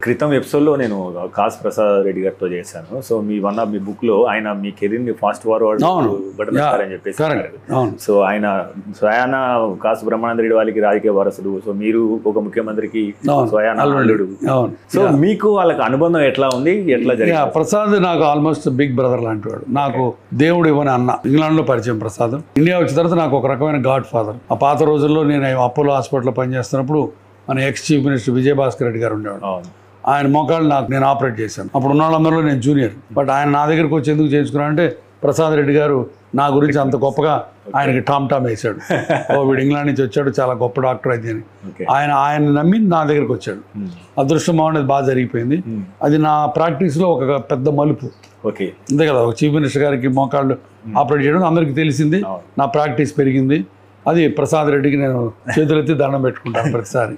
క్రితం ఎపిసోడ్లో నేను కాస్ ప్రసాద్ రెడ్డి గారితో చేశాను. సో మీ మీ బుక్లో ఆయన మీ కెరీర్ని ఫాస్ట్ ఫార్వర్డ్ బటన్ అని చెప్పేసి, సో ఆయన స్వయాన కాసు బ్రహ్మానంద రెడ్డి వాళ్ళకి రాజకీయ వారసుడు, సో మీరు ఒక ముఖ్యమంత్రికి స్వయాన అల్లుడు. సో మీకు వాళ్ళకి అనుబంధం ఎట్లా ఉంది, ఎట్లా జరిగింది? ప్రసాద్ నాకు ఆల్మోస్ట్ బిగ్ బ్రదర్ లాంటి వాడు. నాకు దేవుడు ఇవ్వని అన్న. ఇంగ్లాండ్లో పరిచయం ప్రసాద్. ఇండియా వచ్చిన తర్వాత నాకు ఒక రకమైన గాడ్ ఫాదర్. ఆ పాత రోజుల్లో నేను అపోలో హాస్పిటల్లో పనిచేస్తున్నప్పుడు మన ex chief minister Vijayabhaskar Reddy గారు ఉండేవాడు. ఆయన మోకాళ్ళు నేను ఆపరేట్ చేశాను. అప్పుడు ఉన్న వాళ్ళందరిలో నేను జూనియర్. బట్ ఆయన నా దగ్గరికి వచ్చి ఎందుకు చేయించుకున్నానంటే ప్రసాద్ రెడ్డి గారు నా గురించి అంత గొప్పగా ఆయనకి టామ్ వేశాడు. వీడు ఇంగ్లాండ్ నుంచి వచ్చాడు, చాలా గొప్ప డాక్టర్ అయితే అని. ఆయన నమ్మి నా దగ్గరికి వచ్చాడు. అదృష్టం బాగుండేది, బాగా జరిగిపోయింది. అది నా ప్రాక్టీస్లో ఒక పెద్ద మలుపు. అంతే కదా, ఒక చీఫ్ మినిస్టర్ గారికి మోకాళ్ళు ఆపరేట్ చేయడం అందరికీ తెలిసింది. నా ప్రాక్టీస్ పెరిగింది. అది ప్రసాద్ రెడ్డికి నేను చేతులెత్తి దండం పెట్టుకుంటాను ప్రతిసారి.